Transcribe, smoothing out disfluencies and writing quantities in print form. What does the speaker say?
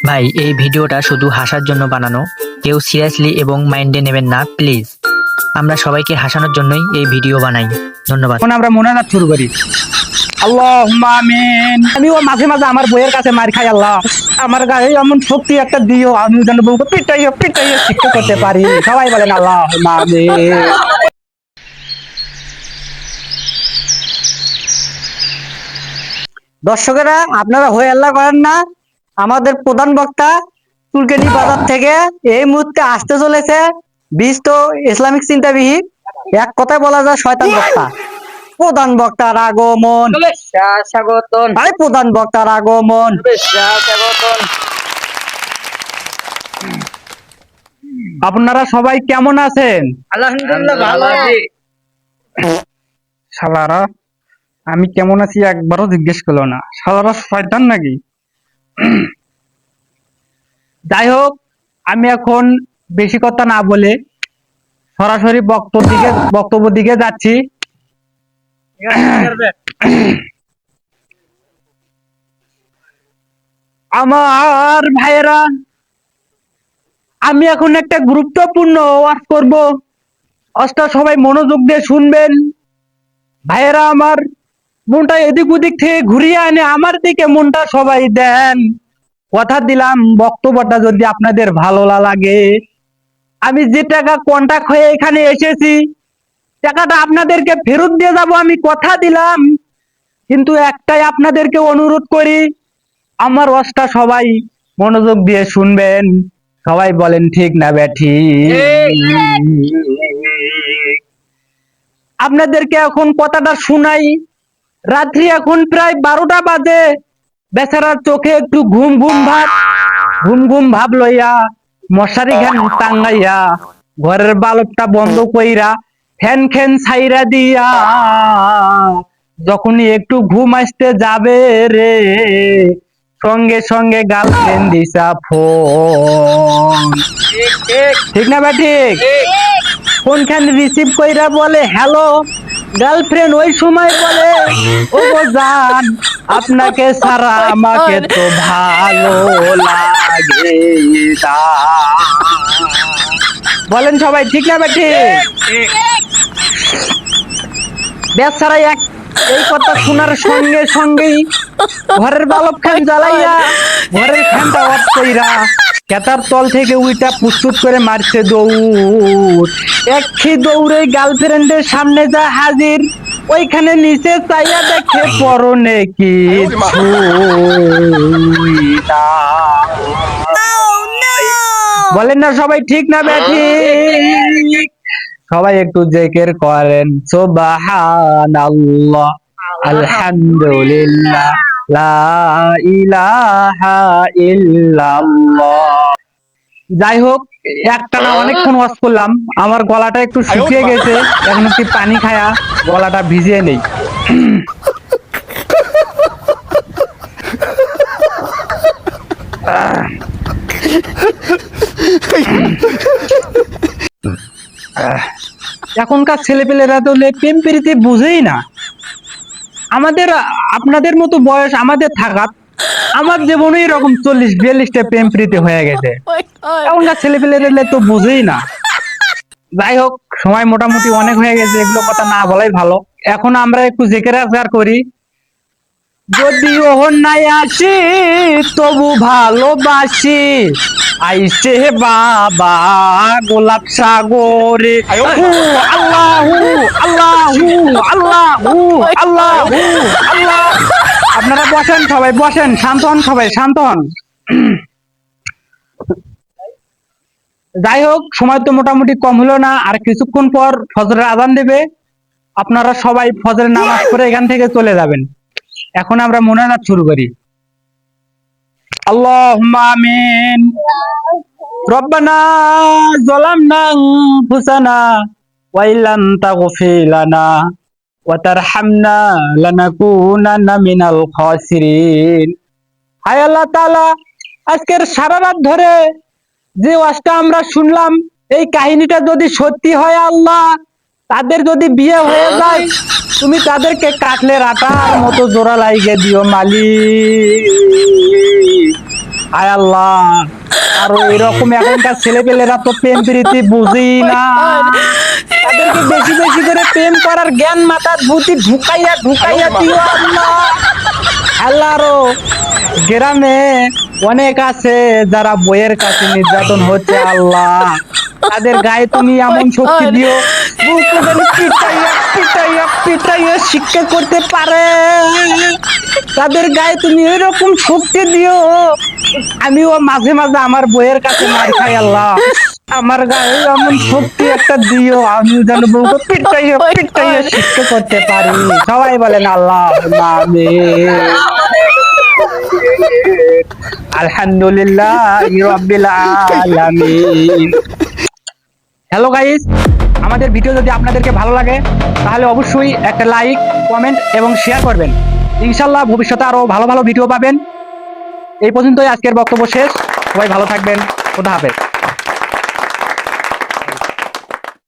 ভাই এই ভিডিওটা শুধু হাসার জন্য বানানো, কেউ সিরিয়াসলি এবং মাইন্ডে নেবেন না প্লিজ। আমরা সবাইকে হাসানোর জন্যই এই ভিডিও বানাই। ধন্যবাদ। এখন আমরা মোনাজাত শুরু করি। আল্লাহুম্মা আমিন। আমিও মাঝে মাঝে আমার বইয়ের কাছে মার খাই। আল্লাহ আমার গায়ে এমন শক্তি একটা দিও, আমি যেন বউকে পিটাইয়া পিটাইয়া শিক্ষা করতে পারি। সবাই বলেন আল্লাহুম্মা আমিন। দর্শকেরা, আপনারা হয়ে আল্লাহ করেন না। আমাদের প্রধান বক্তা চুলকানি বাজার থেকে এই মুহূর্তে আসতে চলেছে বিশিষ্ট ইসলামিক চিন্তাবিহীন, এক কথায় বলা যায় শয়তান বক্তা। প্রধান বক্তার আগমন, স্বাগতম। ভাই প্রধান বক্তার আগমন। স্বাগতম। আপনারা সবাই কেমন আছেন? আলহামদুলিল্লাহ ভালো আছি। শালারা আমি কেমন আছি একবারও জিজ্ঞেস করলো না। শালারা শয়তান নাকি? যাই হোক, আমি এখন বেশি কথা না বলে সরাসরি বক্তব্য দিকে যাচ্ছি। আমার ভাইয়েরা, আমি এখন একটা গুরুত্বপূর্ণ ওয়াজ করব। ওয়াজটা সবাই মনোযোগ দিয়ে শুনবেন। ভাইয়েরা আমার, মনটা এদিক ওদিক থেকে ঘুরিয়ে আনে আমার দিকে মনটা সবাই দেন। কথা দিলাম বক্তব্যটা যদি আপনাদের ভালো লাগে, আমি যে টাকা কন্টাক্ট হয়ে এখানে এসেছি টাকাটা আপনাদেরকে ফেরত দিয়ে যাব, আমি কথা দিলাম। কিন্তু একটাই আপনাদেরকে অনুরোধ করি, আমার ওয়াজটা সবাই মনোযোগ দিয়ে শুনবেন। সবাই বলেন ঠিক না ব্যাঠিক? আপনাদেরকে এখন কথাটা শুনাই। রাত্রি এখন প্রায় 12টা বাজে। বেচারার চোখে একটু ঘুম ঘুম ভাব লইয়া মশারি ঘ্যান টাঙ্গাইয়া ঘরের বালকটা বন্ধ কইরা ফ্যান খেন ছাইরা দিয়া যখনই একটু ঘুম আসতে যাবে রে, সঙ্গে সঙ্গে গার্লফ্রেন্ড দিছা ফোন। ঠিক না ভাই? ঠিক। ফোনখান রিসিভ কইরা বলে হ্যালো গার্লফ্রেন্ড। ওই সময় বলে ও গো জান, আপনাকে সারা আমাকে তো ভালো লাগে না। বলেন সবাই ঠিক না ভাই? ঠিক। বেচারা এই কথা শোনার সঙ্গে সঙ্গেই ঘরের বালক খান জ্বালাইয়া ঘরের ফ্যানটা অফ কইরা কেতার তল থেকে উইটা পুচপুচ করে মারছে দৌড়। একই দৌড়ে গার্লফ্রেন্ডের সামনে যা হাজির। ওইখানে নিচে চাইয়া দেখে পরনে কিছু না। বলেন না সবাই ঠিক না ব্যাঠিক? সবাই একটু জিকির করেন সুবহানাল্লাহ, আলহামদুলিল্লাহ, লা ইলাহা ইল্লাল্লাহ। যাই হোক, একটানা অনেকক্ষণ ওয়াজ করলাম, আমার গলাটা একটু শুকিয়ে গেছে। এখন একটু পানি খায়া গলাটা ভিজিয়ে নেই। এখনকার ছেলেপেলেরা তো প্রেম প্রীতি বুঝেই না। আমাদের আপনাদের মতো বয়স আমাদের থাকাত আমার জীবনে এরকম 40-42টা প্রেম প্রীতি হয়ে গেছে। এখনকার ছেলেপেলেরা তো বুঝেই না। যাই হোক, সময় মোটামুটি অনেক হয়ে গেছে, এগুলো কথা না বলাই ভালো। এখন আমরা একটু জিকির আজকার করি। যদি ওহন নাই আসি তবু ভালোবাসি, আইসে বাবা গোলাপ সাগরে। আল্লাহু আল্লাহু আল্লাহু আল্লাহু আল্লাহ। আপনারা বসেন, সবাই বসেন, শান্ত হন, সবাই শান্ত হন। যাই হোক, সময় তো মোটামুটি কম হলো না, আর কিছুক্ষণ পর ফজরের আজান দেবে। আপনারা সবাই ফজরের নামাজ পড়ে এখান থেকে চলে যাবেন। এখন আমরা মোনাজাত শুরু করি। আল্লাহুম্মা আমিন। রব্বানা যালামনা আনফুসানা ওয়া ইল্লাম তাগফির লানা ওয়া তারহামনা লানাকুনান্না মিনাল খাসিরিন। হায় আল্লাহ তাআলা, আজকের সারা রাত ধরে যে ওয়াজটা আমরা শুনলাম, এই কাহিনীটা যদি সত্যি হয় আল্লাহ, তাদের যদি বিয়ে হয়ে যায়, তুমি তাদেরকে কাটলের আটার মতো জোড়া লাগিয়ে দিও মালিক। আয় আল্লাহ, আর এরকম এখনকার ছেলেপেলেরা তো প্রেম প্রীতি বুঝি না, তাদেরকে বেশি বেশি করে প্রেম করার জ্ঞান মাথার বুদ্ধি ঢুকাইয়া ঢুকাইয়া দিও আল্লাহ। আল্লাহরও গ্রামে অনেক আছে যারা বইয়ের কাছে নির্যাতন হচ্ছে আল্লাহ, তাদের গায়ে তুমি এমন শক্তি দিও বুকে যেন পিটাইয়া পিটাইয়া পিটাইয়া শিক্ষা করতে পারে, তাদের গায়ে তুমি এরকম শক্তি দিও আমিও মাঝে মাঝে আমার বইয়ের কাছে মার খাই আল্লাহ, আমার গায়ে এমন শক্তি একটা দিও আমি যেন বউকে পিটাইয়া পিটাইয়া শিক্ষা করতে পারি। সবাই বলেন আল্লাহ আমিন। আলহামদুলিল্লাহ রাব্বিল আলামিন। হ্যালো গাইস, আমাদের ভিডিও যদি আপনাদেরকে ভালো লাগে তাহলে অবশ্যই একটা লাইক, কমেন্ট এবং শেয়ার করবেন। ইনশাআল্লাহ ভবিষ্যতে আরো ভালো ভালো ভিডিও পাবেন। এই পর্যন্তই আজকের বক্তব্য শেষ। সবাই ভালো থাকবেন। খোদা হাফেজ।